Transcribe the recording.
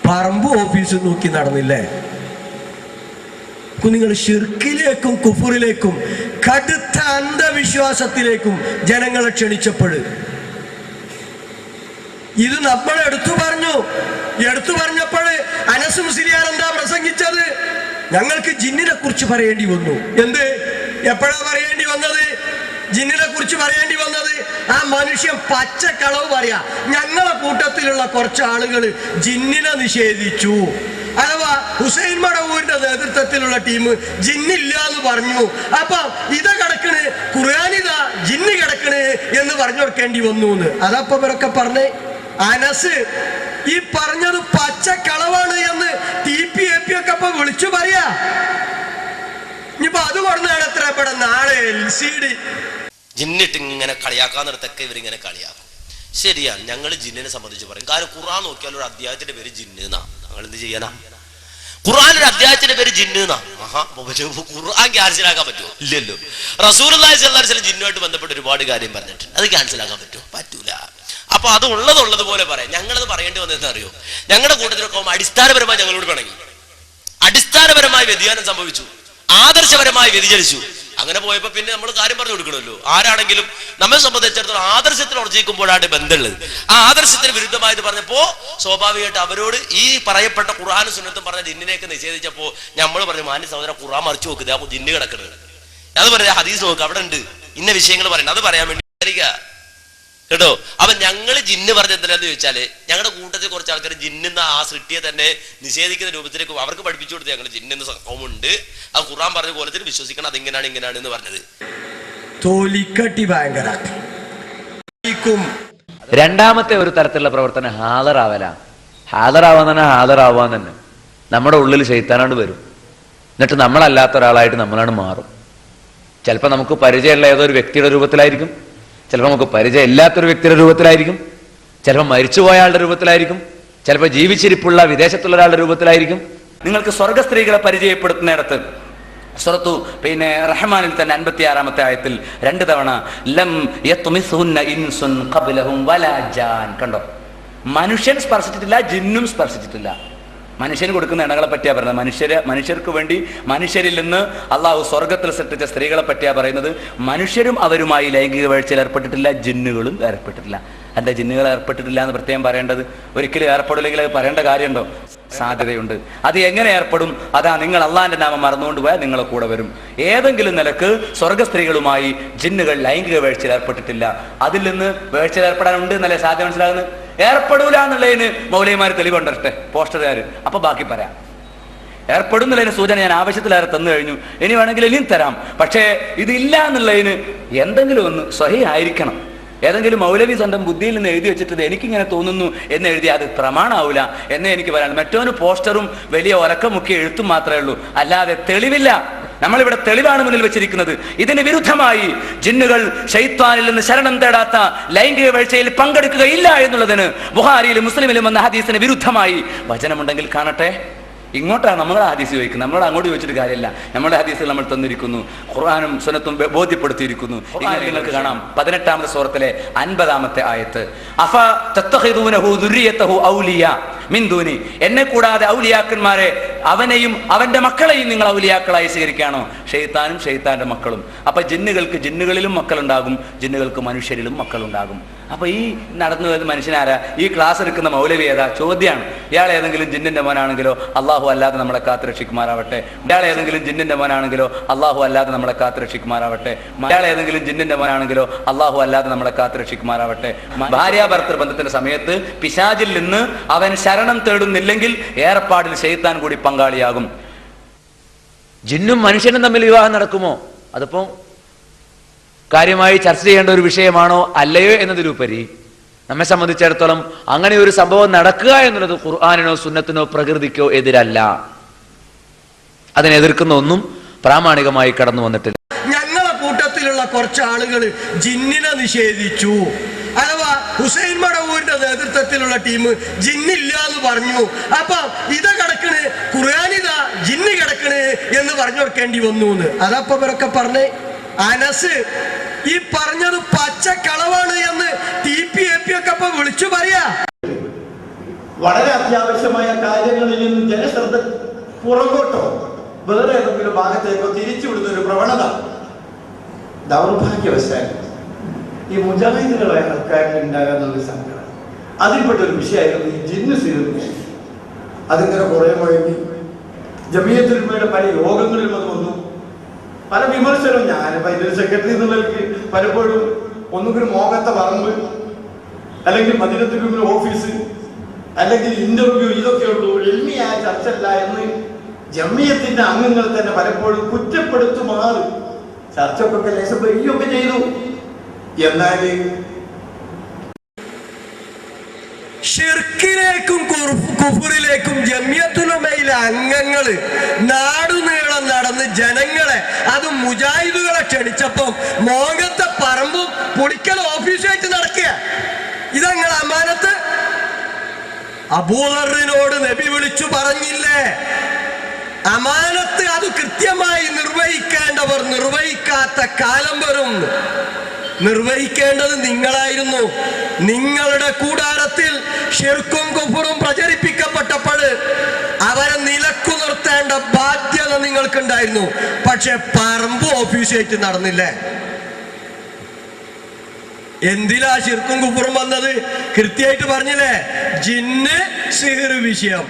പറമ്പ് ഓഫീസ് നോക്കി നടന്നില്ലേ? നിങ്ങൾ ഷിർക്കിലേക്കും കുഫറിലേക്കും കടുത്ത അന്ധവിശ്വാസത്തിലേക്കും ജനങ്ങളെ ക്ഷണിച്ചപ്പോൾ ഇത് നമ്മൾ എടുത്തു പറഞ്ഞപ്പോൾ അനസ് മുസ്ലിയാർ എന്താ പ്രസംഗിച്ചത്? ഞങ്ങൾക്ക് ജിന്നിനെ കുറിച്ച് പറയേണ്ടി വന്നു. എപ്പോഴാ പറയേണ്ടി വന്നത്? ജിന്നിനെ കുറിച്ച് പറയേണ്ടി വന്നത് ആ മനുഷ്യൻ പച്ചക്കളവ് പറയാ, ഞങ്ങളെ കൂട്ടത്തിലുള്ള കുറച്ച് ആളുകൾ ജിന്നിനെ നിഷേധിച്ചു, അഥവാ ഹുസൈൻ മടവൂരിന്റെ നേതൃത്വത്തിലുള്ള ടീം ജിന്നില്ല എന്ന് പറഞ്ഞു. അപ്പൊ ഇത് കിടക്കണ് ഖുർആനിതാ ജിന്ന് കിടക്കണ് എന്ന് പറഞ്ഞു കൊടുക്കേണ്ടി വന്നു എന്ന്. അതപ്പൊ ഇവരൊക്കെ പറഞ്ഞേ അനസ് ഈ പറഞ്ഞത് പച്ചക്കളവാണ് എന്ന് TPAP ഒക്കെ ഇപ്പൊ വിളിച്ചു പറയാ. ഇനിയിപ്പോ അത് പറഞ്ഞാണ് എത്ര ഇവിടെ നാളെ LCD ജിന്നിട്ട് ഇങ്ങനെ കളിയാക്കാന്നിടത്തൊക്കെ ഇവരിങ്ങനെ കളിയാക്കും. ശരിയാണ്, ഞങ്ങൾ ജിന്നിനെ സംബന്ധിച്ച് പറയും. കാരണം ഖുർആൻ നോക്കിയാൽ ഒരു അധ്യായത്തിന്റെ പേര് ജിന്ന് എന്നാ. ഞങ്ങൾ എന്ത് ചെയ്യാനാ? ഖുർആൻ ഒരു അധ്യായത്തിന്റെ പേര് ജിന്ന് എന്നാ. ഖുർആൻ ക്യാൻസലാക്കാൻ പറ്റുമോ? ഇല്ലല്ലോ. റസൂലുള്ളാഹി സ്വല്ലല്ലാഹു അലൈഹി വസല്ലം ജിന്നുമായിട്ട് ബന്ധപ്പെട്ട് ഒരുപാട് കാര്യം പറഞ്ഞിട്ടുണ്ട്. അത് ക്യാൻസലാക്കാൻ പറ്റുമോ? പറ്റൂല. അപ്പൊ അത് ഉള്ളതുപോലെ പറയാം. ഞങ്ങളത് പറയേണ്ടി വന്നതെന്ന് അറിയോ? ഞങ്ങളുടെ കൂട്ടത്തിലൊക്കെ അടിസ്ഥാനപരമായി ഞങ്ങളോട് പിണങ്ങി, അടിസ്ഥാനപരമായി വ്യതിയാനം സംഭവിച്ചു, ആദർശപരമായി വ്യതിചലിച്ചു. അങ്ങനെ പോയപ്പോ പിന്നെ നമ്മൾ കാര്യം പറഞ്ഞു കൊടുക്കണമല്ലോ. ആരാണെങ്കിലും നമ്മെ സംബന്ധിച്ചിടത്തോളം ആദർശത്തിൽ ഉറച്ചിരിക്കുമ്പോഴാണ് ബന്ധമുള്ളത്. ആ ആദർശത്തിന് വിരുദ്ധമായത് പറഞ്ഞപ്പോ സ്വാഭാവികമായിട്ട് അവരോട് ഈ പറയപ്പെട്ട ഖുർആനും സുന്നത്തും പറഞ്ഞ ജിന്നിനെയൊക്കെ നിഷേധിച്ചപ്പോ നമ്മൾ പറഞ്ഞു, മാന്യ സഹോദര ഖുർആൻ മറിച്ചു നോക്കുക, അപ്പൊ ജിന്ന് കിടക്കുന്നത്. അത് പറയാ, ഹദീസ് നോക്കുക, അവിടെ ഉണ്ട് ഇന്ന വിഷയങ്ങൾ പറയണം, അത് പറയാൻ വേണ്ടി കേട്ടോ. അപ്പൊ ഞങ്ങള് ജിന്ന് പറഞ്ഞ എന്തിനാന്ന് ചോദിച്ചാല് ഞങ്ങളുടെ കൂട്ടത്തിൽ കുറച്ച് ആൾക്കാർ ജിന്നെന്ന ആ സൃഷ്ടിയെ തന്നെ നിഷേധിക്കുന്ന രൂപത്തിലേക്ക് അവർക്ക് പഠിപ്പിച്ചു കൊടുത്ത് ഞങ്ങൾ ജിന്നെന്ന സംഭവമുണ്ട്, ആ ഖുർആൻ പറഞ്ഞ കോലത്തിൽ വിശ്വസിക്കണം, അതിങ്ങനെയാണ് ഇങ്ങനെയാണ് എന്ന് പറഞ്ഞത്. രണ്ടാമത്തെ ഒരു തരത്തിലുള്ള പ്രവർത്തനം ഹാദറാവാൻ തന്നെ നമ്മുടെ ഉള്ളിൽ ശൈത്താനാണ്ട് വരും. എന്നിട്ട് നമ്മളല്ലാത്ത ഒരാളായിട്ട് നമ്മളാണ് മാറും. ചിലപ്പോൾ നമുക്ക് പരിചയമുള്ള ഏതോ ഒരു വ്യക്തിയുടെ രൂപത്തിലായിരിക്കും, ചിലപ്പോൾ നമുക്ക് പരിചയം ഇല്ലാത്തൊരു വ്യക്തിയുടെ രൂപത്തിലായിരിക്കും, ചിലപ്പോൾ മരിച്ചുപോയ ആളുടെ രൂപത്തിലായിരിക്കും, ചിലപ്പോൾ ജീവിച്ചിരിപ്പുള്ള വിദേശത്തുള്ള ഒരാളുടെ രൂപത്തിലായിരിക്കും. നിങ്ങൾക്ക് സ്വർഗ സ്ത്രീകളെ പരിചയപ്പെടുത്തുന്നിടത്ത് സൂറത്തു റഹ്മാനിൽ തന്നെ 56-ാമത്തെ ആയത്തിൽ 2 തവണ ലം യത്മിസുന്ന ഇൻസുൻ ഖബ്ലഹും വലാ ജാൻ കണ്ടോ. മനുഷ്യൻ സ്പർശിച്ചിട്ടില്ല, ജിന്നും സ്പർശിച്ചിട്ടില്ല. മനുഷ്യന് കൊടുക്കുന്ന ഇണകളെ പറ്റിയാ പറയുന്നത്. മനുഷ്യർക്ക് വേണ്ടി മനുഷ്യരിൽ നിന്ന് അള്ളാഹു സ്വർഗത്തിൽ സൃഷ്ടിച്ച സ്ത്രീകളെ പറ്റിയാ പറയുന്നത്. മനുഷ്യരും അവരുമായി ലൈംഗിക വീഴ്ചയിൽ ഏർപ്പെട്ടിട്ടില്ല, ജിന്നുകളും ഏർപ്പെട്ടിട്ടില്ല. എന്താ ജിന്നുകൾ ഏർപ്പെട്ടിട്ടില്ല എന്ന് പ്രത്യേകം പറയേണ്ടത്? ഒരിക്കലും ഏർപ്പെടില്ലെങ്കിൽ അത് പറയേണ്ട കാര്യമുണ്ടോ? സാധ്യതയുണ്ട്. അത് എങ്ങനെ ഏർപ്പെടും? അതാ, നിങ്ങൾ അള്ളാഹിന്റെ നാമം മറന്നുകൊണ്ട് പോയാൽ നിങ്ങളെ കൂടെ വരും. ഏതെങ്കിലും നിലക്ക് സ്വർഗ സ്ത്രീകളുമായി ജിന്നുകൾ ലൈംഗിക വീഴ്ചയിൽ ഏർപ്പെട്ടിട്ടില്ല. അതിൽ നിന്ന് വീഴ്ചയിൽ ഏർപ്പെടാനുണ്ട് എന്നല്ലേ സാധ്യത മനസ്സിലാകുന്നത്? ഏർപ്പെടൂല എന്നുള്ളതിന് മൗലവിമാർ തെളിവുണ്ടട്ടെ, പോസ്റ്ററുകാർ. അപ്പൊ ബാക്കി പറയാം. ഏർപ്പെടുന്നതിന് സൂചന ഞാൻ ആവശ്യത്തിലേറെ തന്നു കഴിഞ്ഞു, ഇനി വേണമെങ്കിൽ ഇനിയും തരാം. പക്ഷേ ഇതില്ല എന്നുള്ളതിന് എന്തെങ്കിലും ഒന്ന് സ്വഹീഹ് ആയിരിക്കണം. ഏതെങ്കിലും മൗലവി സ്വന്തം ബുദ്ധിയിൽ നിന്ന് എഴുതി വെച്ചിട്ട് എനിക്കിങ്ങനെ തോന്നുന്നു എന്ന് എഴുതി അത് പ്രമാണമാവില്ല എന്നേ എനിക്ക് പറയാൻ. മറ്റോന് പോസ്റ്ററും വലിയ ഉറക്കമുക്കി എഴുത്തും മാത്രമേ ഉള്ളൂ, അല്ലാതെ തെളിവില്ല. നമ്മളിവിടെ തെളിവാണ് മുന്നിൽ വെച്ചിരിക്കുന്നത്. ഇതിന് വിരുദ്ധമായി ജിന്നുകൾ ശൈത്വാനിൽ നിന്ന് ശരണം തേടാത്ത ലൈംഗിക വീഴ്ചയിൽ പങ്കെടുക്കുകയില്ല എന്നുള്ളതിന് ബുഖാരിയിലും മുസ്ലിമിലും വന്ന ഹദീസിന് വിരുദ്ധമായി വചനമുണ്ടെങ്കിൽ കാണട്ടെ. ഇങ്ങോട്ടാണ് നമ്മളെ ഹദീസ് ചോദിക്കുന്നത്, നമ്മളോട് അങ്ങോട്ട് ചോദിച്ചിട്ട് കാര്യമില്ല. നമ്മുടെ ഹദീസിൽ നമ്മൾ തന്നിരിക്കുന്നു, ഖുർആനും സുന്നത്തും ബോധ്യപ്പെടുത്തിയിരിക്കുന്നു. നിങ്ങൾക്ക് കാണാം 18-ാമത്തെ സൂറത്തിലെ 50-ാമത്തെ ആയത്ത്, അഫ തത്തഖിദൂനഹു ദുർരിയതഹു ഔലിയ മിൻ ദൂനി, എന്നെ കൂടാതെ ഔലിയാക്കന്മാരെ, അവനെയും അവന്റെ മക്കളെയും നിങ്ങൾ ഔലിയാക്കളായി സ്വീകരിക്കുകയാണോ? ഷെയ്ത്താനും ഷെയ്ത്താന്റെ മക്കളും. അപ്പൊ ജിന്നുകൾക്ക് ജിന്നുകളിലും മക്കളുണ്ടാകും, ജിന്നുകൾക്ക് മനുഷ്യരിലും മക്കളുണ്ടാകും. അപ്പൊ ഈ നടന്നു വരുന്ന മനുഷ്യനാരാ? ഈ ക്ലാസ് എടുക്കുന്ന മൗലവി ഏതാ? ചോദ്യമാണ്. ഇയാൾ ഏതെങ്കിലും ജിന്നിന്റെ മോനാണെങ്കിലോ അള്ളാഹു അല്ലാതെ നമ്മളെ കാത്ത് രക്ഷിക്കുമാറാവട്ടെ. ഇയാൾ ഏതെങ്കിലും ജിന്നിന്റെ മോനാണെങ്കിലോ അള്ളാഹു അല്ലാതെ നമ്മളെ കാത്ത് രക്ഷിക്കുമാറാവട്ടെ. ഇയാൾ ഏതെങ്കിലും ജിന്നിന്റെ മോനാണെങ്കിലോ അള്ളാഹു അല്ലാതെ നമ്മളെ കാത്ത് രക്ഷിക്കുമാറാവട്ടെ. ഭാര്യാഭർത്തൃ ബന്ധത്തിന്റെ സമയത്ത് പിശാചിൽ നിന്ന് അവൻ ശരണം തേടുന്നില്ലെങ്കിൽ ഏർപ്പാടിൽ ശൈത്താൻ കൂടി പങ്കാളിയാകും. ജിന്നും മനുഷ്യനും തമ്മിൽ വിവാഹം നടക്കുമോ? അതിപ്പോ കാര്യമായി ചർച്ച ചെയ്യേണ്ട ഒരു വിഷയമാണോ അല്ലയോ എന്നതിലുപരി നമ്മെ സംബന്ധിച്ചിടത്തോളം അങ്ങനെ ഒരു സംഭവം നടക്കുക എന്നുള്ളത് ഖുർആനിനോ സുന്നത്തിനോ പ്രകൃതിക്കോ എതിരല്ല. അതിനെതിർക്കുന്ന ഒന്നും പ്രാമാണികമായി കടന്നു വന്നിട്ടില്ല. ഞങ്ങളെ കൂട്ടത്തിലുള്ള കുറച്ച് ആളുകൾ ജിന്നിനെ നിഷേധിച്ചു, അഥവാ ഹുസൈൻ മടവൂരിന്റെ നേതൃത്വത്തിലുള്ള ടീം ജിന്നില്ല എന്ന് പറഞ്ഞു. അപ്പൊ ഇത് കിടക്കണ് ഖുർആനിതാ ജിന്ന് കിടക്കണ് എന്ന് പറഞ്ഞു കൊടുക്കേണ്ടി വന്നു എന്ന്. അതപ്പൊ ഇവരൊക്കെ പറഞ്ഞേ അനസ് ഈ പറഞ്ഞത് പച്ചക്കളവാണ് എന്ന് TPAP ഒക്കെ വിളിച്ചു പറയാ. വളരെ അത്യാവശ്യമായ കാര്യങ്ങളിൽ നിന്ന് ജനശ്രദ്ധ പുറകോട്ടോ വേറെ ഏതെങ്കിലും ഭാഗത്തേക്കോ തിരിച്ചുവിടുന്ന ഒരു പ്രവണത ദൗർഭാഗ്യവശാൽ ഈ മുജാഹിദുകളായ ആൾക്കാരിൽ ഉണ്ടാകാന്നുള്ള സങ്കടം. അതിൽപ്പെട്ടൊരു വിഷയമായിരുന്നു ഈ ജിന്ന് സ്വീകരിക്കുക. അതിങ്ങനെ കുറേ മുഴങ്ങി ജമിയത്തുൽ ഉലമയുടെ പല യോഗങ്ങളിലും അത് വന്നു. പല വിമർശനവും ഞാനിപ്പോൾ ഇതിൽ സെക്രട്ടറി എന്നുള്ളവർക്ക് പലപ്പോഴും ഒന്നുകിൽ മോഹത്തെ പറമ്പ്, അല്ലെങ്കിൽ മദീനത്തുൽ ഓഫീസ്, അല്ലെങ്കിൽ ഇന്റർവ്യൂ, ഇതൊക്കെ ഉള്ളൂ, എൽമിയായ ചർച്ചല്ല എന്ന് ജമിയത്തിന്റെ അംഗങ്ങൾ തന്നെ പലപ്പോഴും കുറ്റപ്പെടുത്തുമാറ് ചർച്ചക്കൊക്കെ ലേശം വരികയൊക്കെ ചെയ്തു. എന്നാൽ ഷിർക്കിലേക്കും കുഫറിലേക്കും ജമിയത്തുൽ ഉലമയിലെ അംഗങ്ങള് നാടുനീളം നടന്ന് ജനങ്ങളെ, അത് മുജാഹിദുകളെ ക്ഷണിച്ചപ്പം മോഹത്തെ പറമ്പും പൊളിക്കൽ ഓഫീസായിട്ട് നടക്കുക. ഇതങ്ങൾ അമാനത്ത്. അബൂദറിനോട് നബി വിളിച്ചു പറഞ്ഞില്ലേ, അമാനത്ത് അത് കൃത്യമായി നിർവഹിക്കേണ്ടവർ നിർവഹിക്കാത്ത കാലം വരും. നിർവഹിക്കേണ്ടത് നിങ്ങളായിരുന്നു. നിങ്ങളുടെ കൂടാരത്തിൽ ഷിർക്കും കുഫറും പ്രചരിപ്പിക്കപ്പെട്ടപ്പോൾ അവരെ നിലക്കു നിർത്തേണ്ട ബാധ്യത നിങ്ങൾക്കുണ്ടായിരുന്നു. പക്ഷെ പറമ്പ് ഓഫീസായിട്ട് നടന്നില്ലേ? എന്തിലാ ഷിർക്കും കുഫറും വന്നത്? കൃത്യമായിട്ട് പറഞ്ഞില്ലേ, ജിന്ന് സിഹിർ വിഷയം.